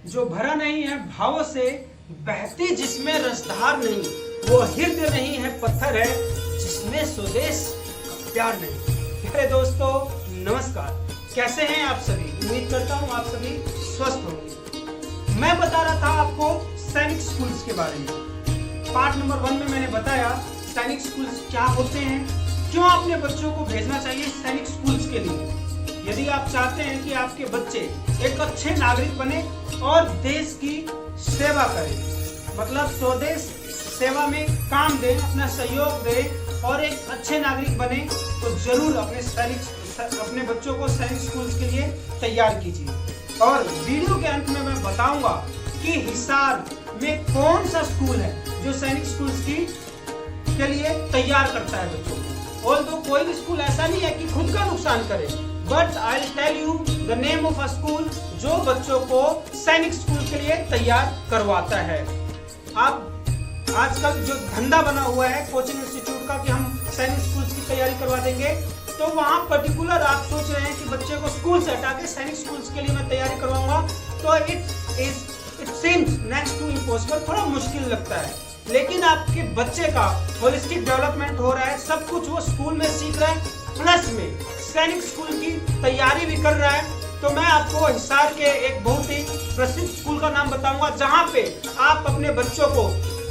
जो भरा नहीं है भावों से, बहती जिसमें रसधार नहीं, वो हृदय नहीं है पत्थर है जिसमें स्वदेश का प्यार नहीं। प्यारे दोस्तों नमस्कार, कैसे हैं आप सभी? उम्मीद करता हूं आप सभी स्वस्थ होंगे। मैं बता रहा था आपको सैनिक स्कूल्स के बारे में। पार्ट नंबर 1 में मैंने बताया सैनिक स्कूल्स क्या होते हैं, क्यों अपने बच्चों को भेजना चाहिए सैनिक स्कूल्स के लिए। यदि आप चाहते हैं कि आपके बच्चे एक अच्छे नागरिक बने और देश की सेवा करें, मतलब स्वदेश सेवा में काम दें, अपना सहयोग दें और एक अच्छे नागरिक बने, तो जरूर अपने बच्चों को सैनिक स्कूल्स के लिए तैयार कीजिए। और वीडियो के अंत में मैं बताऊंगा कि हिसार में कौन सा स्कूल है जो सैनिक स्कूल्स के लिए तैयार करता है बच्चों को। ऑल्दो कोई भी स्कूल ऐसा नहीं है कि खुद का नुकसान करे, but I will tell you the name of a school जो बच्चों को सैनिक स्कूल के लिए तैयार करवाता है। आप आजकल जो धंधा बना हुआ है कोचिंग इंस्टीट्यूट का कि हम सैनिक स्कूल की तैयारी करवा देंगे, तो वहाँ पर्टिकुलर आप सोच रहे हैं कि बच्चे को स्कूल से हटा के सैनिक स्कूल्स के लिए मैं तैयारी करवाऊंगा, तो it seems next to impossible, थोड़ा मुश्किल लगता है। लेकिन आपके बच्चे का होलिस्टिक डेवलपमेंट हो रहा है, सब कुछ वो स्कूल में सीख रहा है, प्लस में सैनिक स्कूल की तैयारी भी कर रहा है। तो मैं आपको हिसार के एक बहुत ही प्रसिद्ध स्कूल का नाम बताऊंगा जहां पे आप अपने बच्चों को,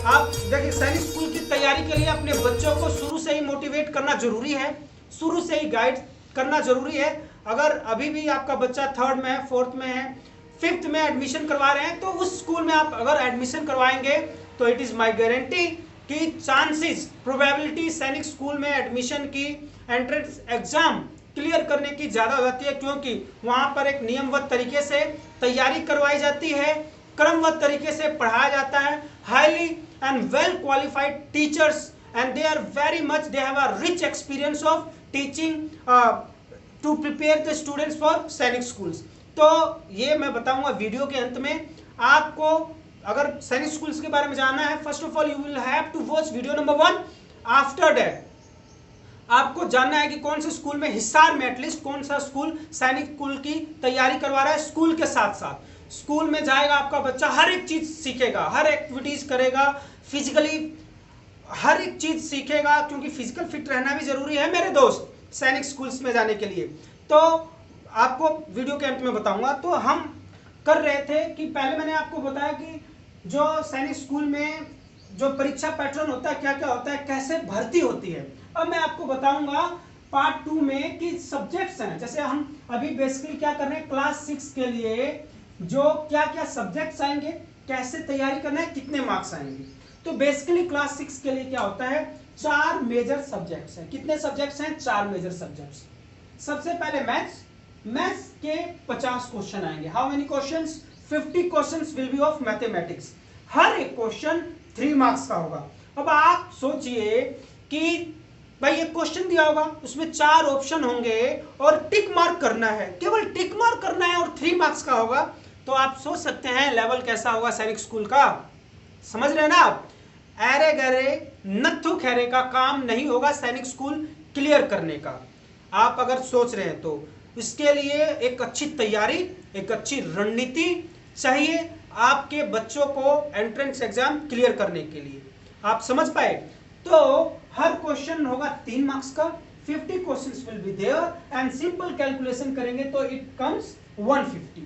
आप देखिए सैनिक स्कूल की तैयारी के लिए अपने बच्चों को शुरू से ही मोटिवेट करना जरूरी है, शुरू से ही गाइड करना जरूरी है। अगर अभी भी आपका बच्चा 3rd में है, 4th में है, 5th में एडमिशन करवा रहे हैं, तो उस स्कूल में आप अगर एडमिशन करवाएंगे तो इट इज माई गारंटी कि चांसेस, प्रोबेबिलिटी सैनिक स्कूल में एडमिशन की एंट्रेंस एग्जाम क्लियर करने की ज्यादा हो जाती है, क्योंकि वहां पर एक नियमबद्ध तरीके से तैयारी करवाई जाती है, क्रमबद्ध तरीके से पढ़ाया जाता है, highly and well qualified teachers and they are very much, they have a rich experience of teaching to prepare the students for Sainik schools. तो ये मैं बताऊंगा वीडियो के अंत में। आपको अगर सैनिक स्कूल्स के बारे में जानना है, first of all you will have to watch video number 1। After that आपको जानना है कि कौन से स्कूल में, हिसार में एटलीस्ट कौन सा स्कूल सैनिक स्कूल की तैयारी करवा रहा है। स्कूल के साथ साथ स्कूल में जाएगा आपका बच्चा, हर एक चीज सीखेगा, हर एक्टिविटीज करेगा, फिजिकली हर एक चीज सीखेगा, क्योंकि फिजिकल फिट रहना भी जरूरी है मेरे दोस्त सैनिक स्कूल्स में जाने के लिए। तो आपको वीडियो के अंत में बताऊंगा। तो हम कर रहे थे कि पहले मैंने आपको बताया कि जो सैनिक स्कूल में जो परीक्षा पैटर्न होता है, क्या क्या होता है, कैसे भर्ती होती है। अब मैं आपको बताऊंगा पार्ट 2 में कि सब्जेक्ट्स हैं, जैसे हम अभी बेसिकली क्या कर रहे हैं, क्लास 6 के लिए जो क्या क्या सब्जेक्ट्स आएंगे, कैसे तैयारी करना है, कितने मार्क्स आएंगे। तो बेसिकली क्लास 6 के लिए क्या होता है, 4 मेजर सब्जेक्ट्स हैं। कितने सब्जेक्ट्स हैं? 4 मेजर सब्जेक्ट्स। सबसे पहले मैथ्स के 50 क्वेश्चन आएंगे। How many questions? 50 questions will be of mathematics. हर एक क्वेश्चन 3 मार्क्स का होगा। अब आप सोचिए कि भाई एक क्वेश्चन दिया होगा, उसमें 4 ऑप्शन होंगे और टिक मार्क करना है, केवल टिक मार्क करना है और 3 मार्क्स का होगा। तो आप सोच सकते हैं लेवल कैसा होगा सैनिक स्कूल का। समझ रहे हैं ना आप? अरे गरे नत्थु खैरे का काम नहीं होगा सैनिक स्कूल क्लियर करने का। आप अगर सोच रहे हैं तो इसके लिए एक अच्छी तैयारी, एक अच्छी रणनीति चाहिए आपके बच्चों को एंट्रेंस एग्जाम क्लियर करने के लिए। आप समझ पाए? तो हर क्वेश्चन होगा 3 मार्क्स का, 50 questions will be there and simple calculation करेंगे तो इट कम्स 150।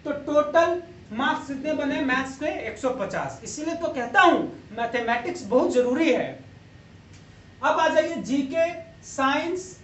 तो टोटल मार्क्स कितने बने मैथ्स के? 150। इसीलिए तो कहता हूं मैथमेटिक्स बहुत जरूरी है। अब आ जाइए जीके साइंस,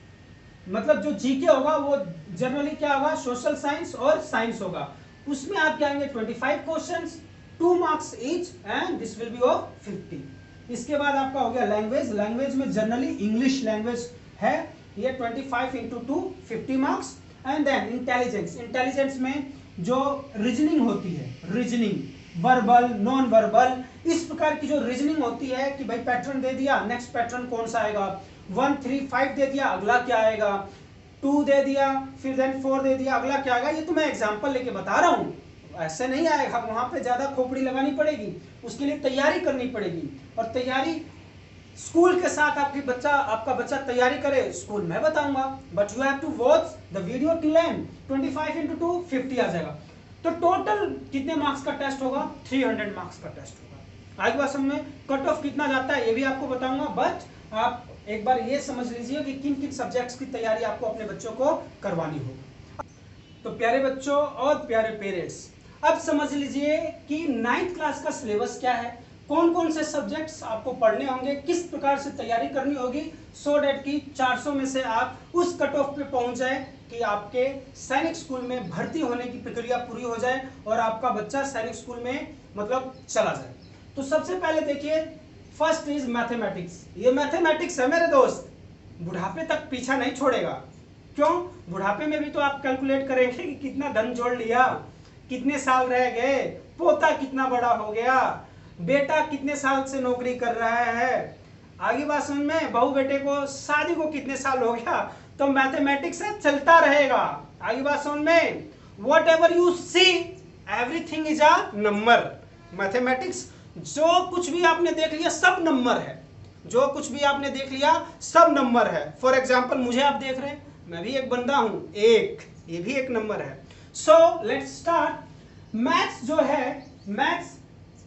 मतलब जो जीके होगा वो जनरली क्या होगा, सोशल साइंस और साइंस होगा। उसमें आप क्या आएंगे 25 questions, 2 marks each and this will be of 50। इसके बाद आपका हो गया लैंग्वेज में जनरली इंग्लिश लैंग्वेज है, ये 25 into 2 50 marks. And then intelligence में जो रीजनिंग होती है, रीजनिंग वर्बल नॉन वर्बल, इस प्रकार की जो रीजनिंग होती है कि भाई पैटर्न दे दिया, नेक्स्ट पैटर्न कौन सा आएगा, 1 3 5 दे दिया, अगला क्या आएगा, 2 दे दिया, फिर देन 4 दे दिया, अगला क्या आएगा। ये तो मैं एग्जांपल लेके बता रहा हूँ, ऐसे नहीं आएगा, वहां पे ज्यादा खोपड़ी लगानी पड़ेगी, उसके लिए तैयारी करनी पड़ेगी। और तैयारी स्कूल के साथ आपका बच्चा तैयारी करे, स्कूल मैं बताऊंगा, but you have to watch the video till end. 25 into 2 50 आ जाएगा। तो टोटल कितने मार्क्स का टेस्ट होगा? 300 मार्क्स का टेस्ट होगा। आगे बात समझ में, कट ऑफ कितना जाता है ये भी आपको बताऊंगा, बट आप एक बार ये समझ लीजिए कि किन किन सब्जेक्ट्स की तैयारी आपको अपने बच्चों को करवानी होगी। तो प्यारे बच्चों और प्यारे पेरेंट्स, अब समझ लीजिए कि 9th क्लास का सिलेबस क्या है, कौन कौन से सब्जेक्ट्स आपको पढ़ने होंगे, किस प्रकार से तैयारी करनी होगी, सो डेट कि 400 में से आप उस कट ऑफ पे पहुंच जाए कि आपके सैनिक स्कूल में भर्ती होने की प्रक्रिया पूरी हो जाए और आपका बच्चा सैनिक स्कूल में मतलब चला जाए। तो सबसे पहले देखिए, फर्स्ट इज मैथमेटिक्स। ये मैथमेटिक्स है मेरे दोस्त, बुढ़ापे तक पीछा नहीं छोड़ेगा। क्यों? बुढ़ापे में भी तो आप कैलकुलेट करेंगे कि कितना धन जोड़ लिया, कितने साल रह गए, पोता कितना बड़ा हो गया, बेटा कितने साल से नौकरी कर रहा है, आगे बात समझ में, बहू बेटे को शादी को कितने साल हो गया। तो मैथमेटिक्स से चलता रहेगा। आगे बात समझ में, what ever you see everything is a number. Mathematics जो कुछ भी आपने देख लिया सब नंबर है, जो कुछ भी आपने देख लिया सब नंबर है। फॉर एग्जाम्पल मुझे आप देख रहे हैं, मैं भी एक बंदा हूं, एक, ये भी एक नंबर है। So let's start. मैथ्स जो है, मैथ्स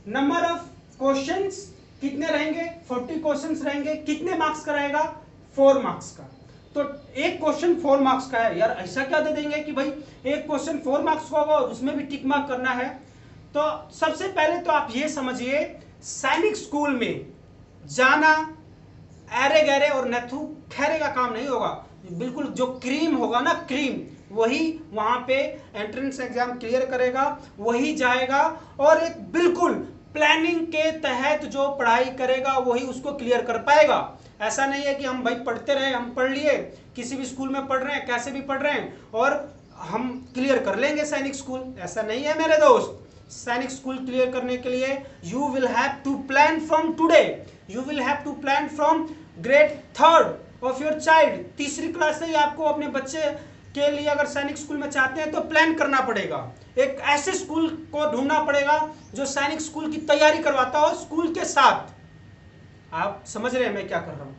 नंबर ऑफ क्वेश्चंस कितने रहेंगे? 40 क्वेश्चंस रहेंगे। कितने मार्क्स का रहेगा? 4 मार्क्स का। तो एक क्वेश्चन 4 मार्क्स का है। यार ऐसा क्या दे देंगे कि भाई एक क्वेश्चन 4 मार्क्स का होगा और उसमें भी टिक मार्क करना है। तो सबसे पहले तो आप ये समझिए, सैनिक स्कूल में जाना ऐरे गैरे और नथु खैरे का काम नहीं होगा। बिल्कुल जो क्रीम होगा ना, क्रीम, वही वहां पे एंट्रेंस एग्जाम क्लियर करेगा, वही जाएगा और एक बिल्कुल प्लानिंग के तहत जो पढ़ाई करेगा वही उसको क्लियर कर पाएगा। ऐसा नहीं है कि हम भाई पढ़ते रहे, हम पढ़ लिए, किसी भी स्कूल में पढ़ रहे हैं, कैसे भी पढ़ रहे हैं और हम क्लियर कर लेंगे सैनिक स्कूल। ऐसा नहीं है मेरे दोस्त। सैनिक स्कूल क्लियर करने के लिए you will have to plan from today, you will have to plan from grade 3rd of your child. तीसरी क्लास से ही आपको अपने बच्चे के लिए अगर सैनिक स्कूल में चाहते हैं तो प्लान करना पड़ेगा। एक ऐसे स्कूल को ढूंढना पड़ेगा जो सैनिक स्कूल की तैयारी करवाता हो स्कूल के साथ। आप समझ रहे हैं मैं क्या कर रहा हूं,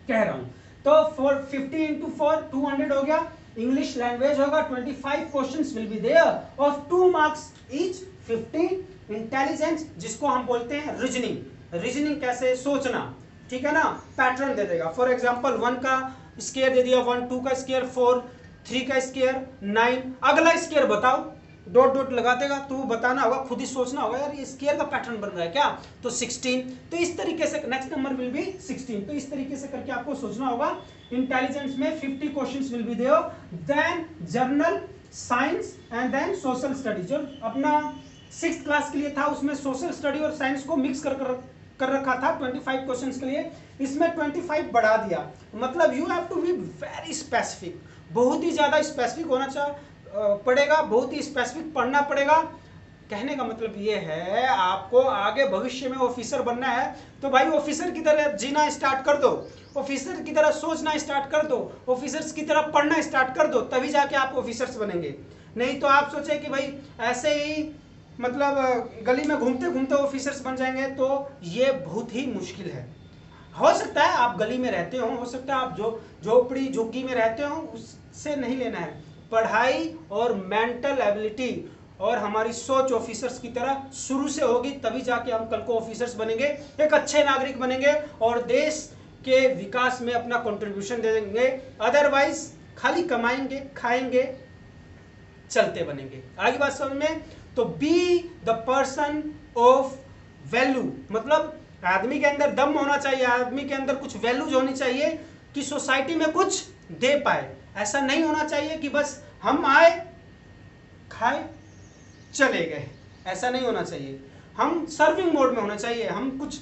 कह रहा हूं। तो फॉर 50 into 4 200 हो गया। इंग्लिश लैंग्वेज होगा, 25 questions will be there of 2 marks each. 50 intelligence, जिसको हम बोलते हैं रीजनिंग। रीजनिंग कैसे सोचना, ठीक है ना, पैटर्न दे देगा। फॉर एग्जांपल 1 का स्क्वायर दे दिया 1, 2 का स्क्वायर 4, 3 का स्क्वायर 9, अगला स्क्वायर बताओ, डॉट डॉट लगा देगा। तो बताना होगा, खुद ही सोचना होगा, यार ये स्क्वायर का पैटर्न बन रहा है क्या, तो 16। तो इस तरीके से नेक्स्ट नंबर विल बी 16। तो इस तरीके से करके आपको सोचना होगा। इंटेलिजेंस में 50 questions will be there, then general, science and then social study. जो अपना 6th क्लास के लिए था उसमें सोशल स्टडी और साइंस को मिक्स कर रखा था 25 क्वेश्चंस के लिए, इसमें 25 बढ़ा दिया। मतलब you have to be very specific, बहुत ही ज्यादा स्पेसिफिक होना पड़ेगा, बहुत ही स्पेसिफिक पढ़ना पड़ेगा। कहने का मतलब ये है, आपको आगे भविष्य में ऑफिसर बनना है तो भाई ऑफिसर की तरह जीना स्टार्ट कर दो, ऑफिसर की तरह सोचना स्टार्ट कर दो, ऑफिसर्स की तरह पढ़ना स्टार्ट कर दो, तभी जाके आप ऑफिसर्स बनेंगे। नहीं तो आप सोचे कि भाई ऐसे ही मतलब गली में घूमते घूमते ऑफिसर्स बन जाएंगे, तो ये बहुत ही मुश्किल है। हो सकता है आप गली में रहते हो सकता है आप जो झोपड़ी झुग्गी में रहते हो, उससे नहीं लेना है। पढ़ाई और मेंटल एबिलिटी और हमारी सोच ऑफिसर्स की तरह शुरू से होगी, तभी जाके हम कल को ऑफिसर्स बनेंगे, एक अच्छे नागरिक बनेंगे और देश के विकास में अपना कंट्रीब्यूशन दे देंगे। अदरवाइज खाली कमाएंगे, खाएंगे, चलते बनेंगे। आगे बात समझ में, तो be the person of value, मतलब आदमी के अंदर दम होना चाहिए, आदमी के अंदर कुछ वैल्यूज होनी चाहिए कि सोसाइटी में कुछ दे पाए। ऐसा नहीं होना चाहिए कि बस हम आए, खाए, चले गए, ऐसा नहीं होना चाहिए। हम सर्विंग मोड में होना चाहिए, हम कुछ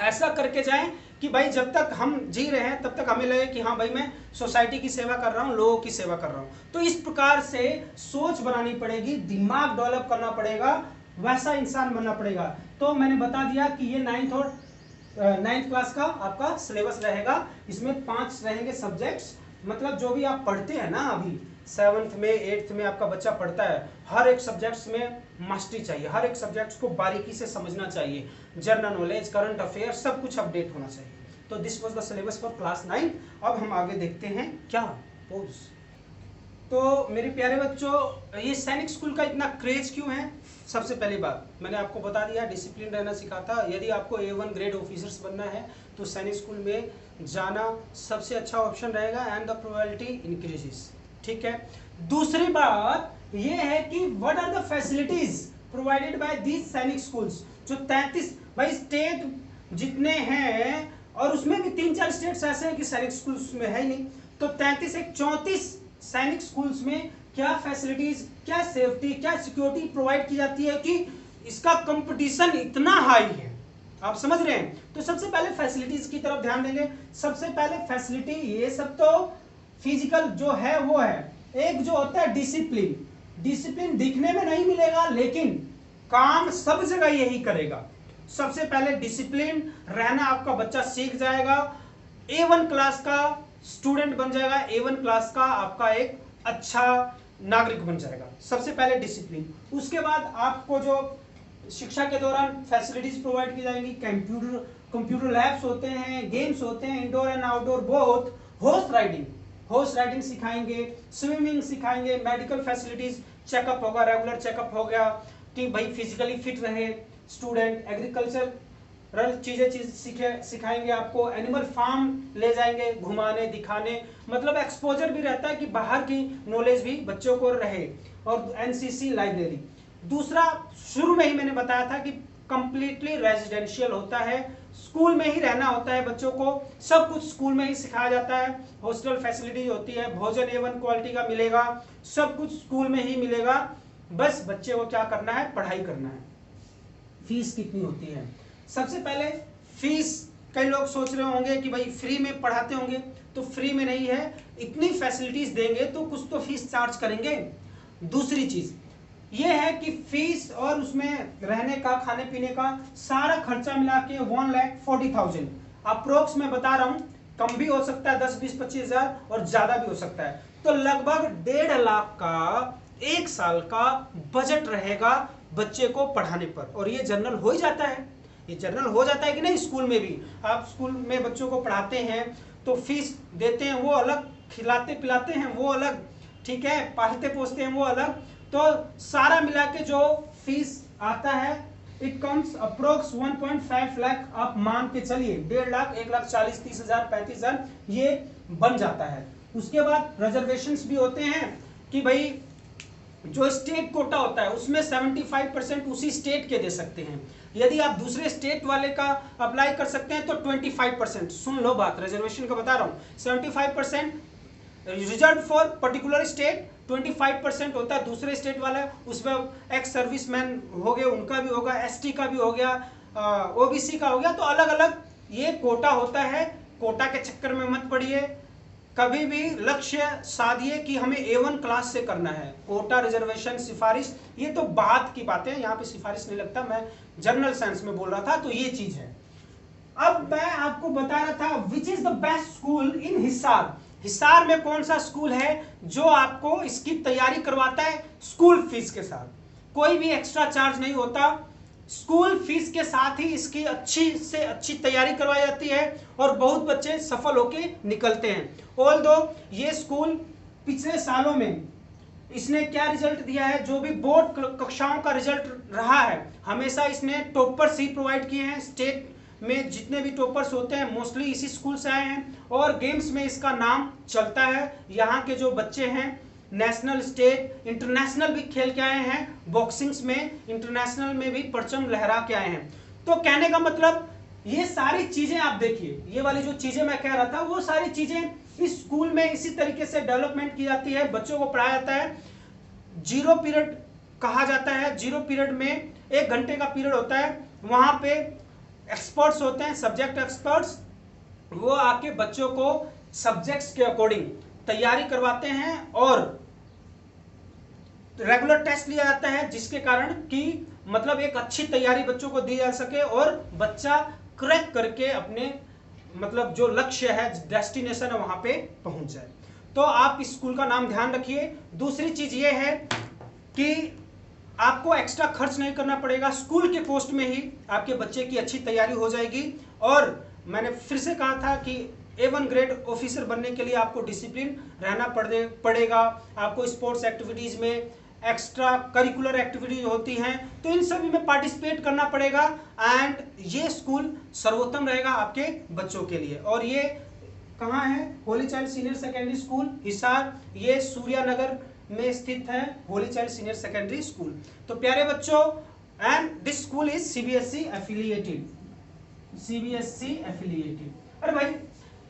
ऐसा करके जाएं कि भाई जब तक हम जी रहे हैं तब तक हमें लगे कि हाँ भाई मैं सोसाइटी की सेवा कर रहा हूँ, लोगों की सेवा कर रहा हूँ। तो इस प्रकार से सोच बनानी पड़ेगी, दिमाग डेवलप करना पड़ेगा, वैसा इंसान बनना पड़ेगा। तो मैंने बता दिया कि ये 9th क्लास का आपका सिलेबस रहेगा। इसमें 5 रहेंगे सब्जेक्ट्स, मतलब जो भी आप पढ़ते हैं ना, अभी 7th में 8th में आपका बच्चा पढ़ता है, हर एक सब्जेक्ट्स में मास्टरी चाहिए, हर एक सब्जेक्ट्स को बारीकी से समझना चाहिए, जनरल नॉलेज, करंट अफेयर, सब कुछ अपडेट होना चाहिए। तो this was the syllabus for class 9। अब हम आगे देखते हैं क्या पोज। तो मेरे प्यारे बच्चों, ये सैनिक स्कूल का इतना क्रेज क्यों है? सबसे पहली बात मैंने आपको बता दिया, डिसिप्लिन रहना सिखाता। यदि आपको A1 ग्रेड ऑफिसर्स बनना है तो सैनिक स्कूल में जाना सबसे अच्छा ऑप्शन रहेगा एंड द प्रोबेबिलिटी इंक्रीजेस। ठीक है। दूसरी बात ये है कि what are the facilities provided by these Sainik schools. जो 33 भाई स्टेट जितने हैं, और उसमें भी 3-4 स्टेट्स ऐसे हैं कि सैनिक स्कूल्स में है ही नहीं, तो 33-34 सैनिक स्कूल्स में क्या फैसिलिटीज, क्या सेफ्टी, क्या सिक्योरिटी प्रोवाइड की जाती है कि इसका कंपटीशन इतना हाई है। आप समझ रहे हैं? तो सबसे पहले फैसिलिटीज की तरफ ध्यान देंगे। सबसे पहले फैसिलिटी, ये सब तो फिजिकल जो है वो है। एक जो होता है डिसिप्लिन, डिसिप्लिन दिखने में नहीं मिलेगा लेकिन काम सब जगह यही करेगा। सबसे पहले डिसिप्लिन रहना आपका बच्चा सीख जाएगा, A1 क्लास का स्टूडेंट बन जाएगा, A1 क्लास का आपका एक अच्छा नागरिक बन जाएगा। सबसे पहले डिसिप्लिन। उसके बाद आपको जो शिक्षा के दौरान फैसिलिटीज प्रोवाइड की जाएंगी, कंप्यूटर लैब्स होते हैं, गेम्स होते हैं indoor and outdoor both, horse riding सिखाएंगे, स्विमिंग सिखाएंगे, मेडिकल फैसिलिटीज, चेकअप होगा, रेगुलर चेकअप हो गया कि भाई फिजिकली फिट रहे स्टूडेंट, एग्रीकल्चर चीजें सिखाएंगे आपको, एनिमल फार्म ले जाएंगे घुमाने दिखाने, मतलब एक्सपोजर भी रहता है कि बाहर की नॉलेज भी बच्चों को रहे, और एनसीसी लाइब्रेरी। दूसरा, शुरू में ही मैंने बताया था कि कंप्लीटली रेजिडेंशियल होता है, स्कूल में ही रहना होता है बच्चों को, सब कुछ स्कूल में ही सिखाया जाता है, हॉस्टल फैसिलिटी होती है, भोजन A1 क्वालिटी का मिलेगा, सब कुछ स्कूल में ही मिलेगा, बस बच्चे को क्या करना है, पढ़ाई करना है। फीस कितनी होती है? सबसे पहले फीस, कई लोग सोच रहे होंगे कि भाई फ्री में पढ़ाते होंगे, तो फ्री में नहीं है, इतनी फैसिलिटीज देंगे तो कुछ तो फीस चार्ज करेंगे। दूसरी चीज ये है कि फीस और उसमें रहने का, खाने पीने का सारा खर्चा मिला के 1,40,000 अप्रोक्स मैं बता रहा हूं, कम भी हो सकता है 10, 20, 25 हजार और ज्यादा भी हो सकता है, तो लगभग 1.5 लाख का एक साल का बजट रहेगा बच्चे को पढ़ाने पर। और ये जनरल हो ही जाता है, ये जनरल हो जाता है कि नहीं? स्कूल में भी आप स्कूल में बच्चों को पढ़ाते हैं तो फीस देते हैं वो अलग, खिलाते पिलाते हैं वो अलग, ठीक है, पालते पोसते हैं वो अलग, तो सारा मिला के जो फीस आता है इट कम्स अप्रोक्स 1.5 लाख। आप मान के चलिए 1.5 लाख, 1,40,000, 30,000, 35,000 ये बन जाता है। उसके बाद रिजर्वेशंस भी होते हैं कि भाई जो स्टेट कोटा होता है उसमें 75% उसी स्टेट के दे सकते हैं, यदि आप दूसरे स्टेट वाले का अप्लाई कर सकते हैं तो 25%। सुन लो बात, रिजर्वेशन का बता रहा हूँ, 75% रिजर्व फॉर पर्टिकुलर स्टेट, 25% होता है दूसरे स्टेट वाला, उसमें एक्स सर्विसमैन हो गए उनका भी होगा, ST का भी हो गया, OBC का हो गया, तो अलग अलग ये कोटा होता है। कोटा के चक्कर में मत पड़िए, कभी भी लक्ष्य साधिए कि हमें A1 क्लास से करना है। कोटा, रिजर्वेशन, सिफारिश, ये तो बात की बातें हैं, यहाँ पे सिफारिश नहीं लगता, मैं जनरल साइंस में बोल रहा था, तो ये चीज है। अब मैं आपको बता रहा था which is the best school इन हिसार। हिसार में कौन सा स्कूल है जो आपको इसकी तैयारी करवाता है स्कूल फीस के साथ, कोई भी एक्स्ट्रा चार्ज नहीं होता, स्कूल फीस के साथ ही इसकी अच्छी से अच्छी तैयारी करवाई जाती है और बहुत बच्चे सफल होके निकलते हैं। ऑल्दो ये स्कूल पिछले सालों में इसने क्या रिजल्ट दिया है, जो भी बोर्ड कक्षाओं का रिजल्ट रहा है हमेशा इसने टॉपर्स ही प्रोवाइड किए हैं। स्टेट में जितने भी टॉपर्स होते हैं मोस्टली इसी स्कूल से आए हैं, और गेम्स में इसका नाम चलता है। यहाँ के जो बच्चे हैं नेशनल, स्टेट, इंटरनेशनल भी खेल के आए हैं, बॉक्सिंग्स में इंटरनेशनल में भी परचम लहरा के आए हैं। तो कहने का मतलब ये सारी चीजें आप देखिए, ये वाली जो चीजें मैं कह रहा था वो सारी चीजें इस स्कूल में इसी तरीके से डेवलपमेंट की जाती है, बच्चों को पढ़ाया जाता है। 0 पीरियड कहा जाता है, 0 पीरियड में 1 घंटे का पीरियड होता है, वहां पे एक्सपर्ट्स होते हैं, सब्जेक्ट एक्सपर्ट्स, वो आके बच्चों को सब्जेक्ट्स के अकॉर्डिंग तैयारी करवाते हैं और रेगुलर टेस्ट लिया जाता है, जिसके कारण कि मतलब एक अच्छी तैयारी बच्चों को दी जा सके और बच्चा क्रैक करके अपने मतलब जो लक्ष्य है, डेस्टिनेशन है, वहां पे पहुंच जाए। तो आप इस स्कूल का नाम ध्यान रखिए। दूसरी चीज ये है कि आपको एक्स्ट्रा खर्च नहीं करना पड़ेगा, स्कूल के कॉस्ट में ही आपके बच्चे की अच्छी तैयारी हो जाएगी। और मैंने फिर से कहा था कि A1 ग्रेड ऑफिसर बनने के लिए आपको डिसिप्लिन रहना पड़ेगा। आपको स्पोर्ट्स एक्टिविटीज में एक्स्ट्रा करिकुलर एक्टिविटीज होती हैं तो इन सभी में पार्टिसिपेट करना पड़ेगा। एंड ये स्कूल सर्वोत्तम रहेगा आपके बच्चों के लिए। और ये कहाँ है? Holi child senior secondary school Hisar, ये सूर्यानगर में स्थित है Holi child senior secondary school. तो प्यारे बच्चों, and this school is CBSE affiliated. CBSE affiliated. अरे भाई,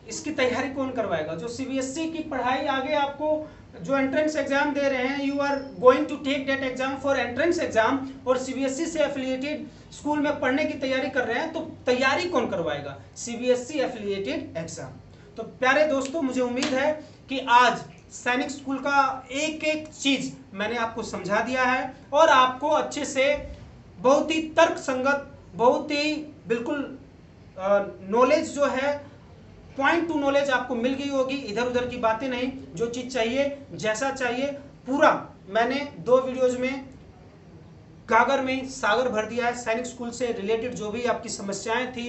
इसकी तैयारी कौन करवाएगा? जो CBSE की पढ़ाई आगे आपको जो एंट्रेंस एग्जाम दे रहे हैं, you are going to take that exam for entrance exam, और CBSE से एफिलिएटेड स्कूल में पढ़ने की तैयारी कर रहे हैं, तो तैयारी कौन करवाएगा? CBSE affiliated exam. तो प्यारे दोस्तों, मुझे उम्मीद है कि आज सैनिक स्कूल का एक एक चीज मैंने आपको समझा दिया है और आपको अच्छे से बहुत ही तर्क संगत, बहुत ही बिल्कुल नॉलेज जो है, पॉइंट टू नॉलेज आपको मिल गई होगी। इधर उधर की बातें नहीं, जो चीज चाहिए जैसा चाहिए पूरा मैंने 2 वीडियोज में गागर में सागर भर दिया है। सैनिक स्कूल से रिलेटेड जो भी आपकी समस्याएं थी,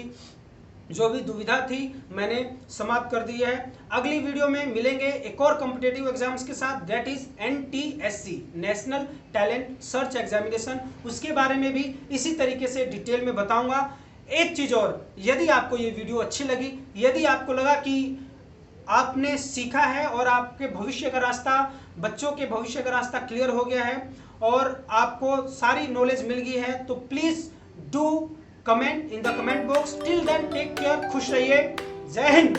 जो भी दुविधा थी, मैंने समाप्त कर दी है। अगली वीडियो में मिलेंगे एक और कॉम्पिटिटिव एग्जाम्स के साथ, that is NTSC national talent search examination. उसके बारे में भी इसी तरीके से डिटेल में बताऊंगा। एक चीज और, यदि आपको ये वीडियो अच्छी लगी, यदि आपको लगा कि आपने सीखा है और आपके भविष्य का रास्ता, बच्चों के भविष्य का रास्ता क्लियर हो गया है और आपको सारी नॉलेज मिल गई है, तो please do comment in the comment box. Till then take care, खुश रहिए, जय हिंद।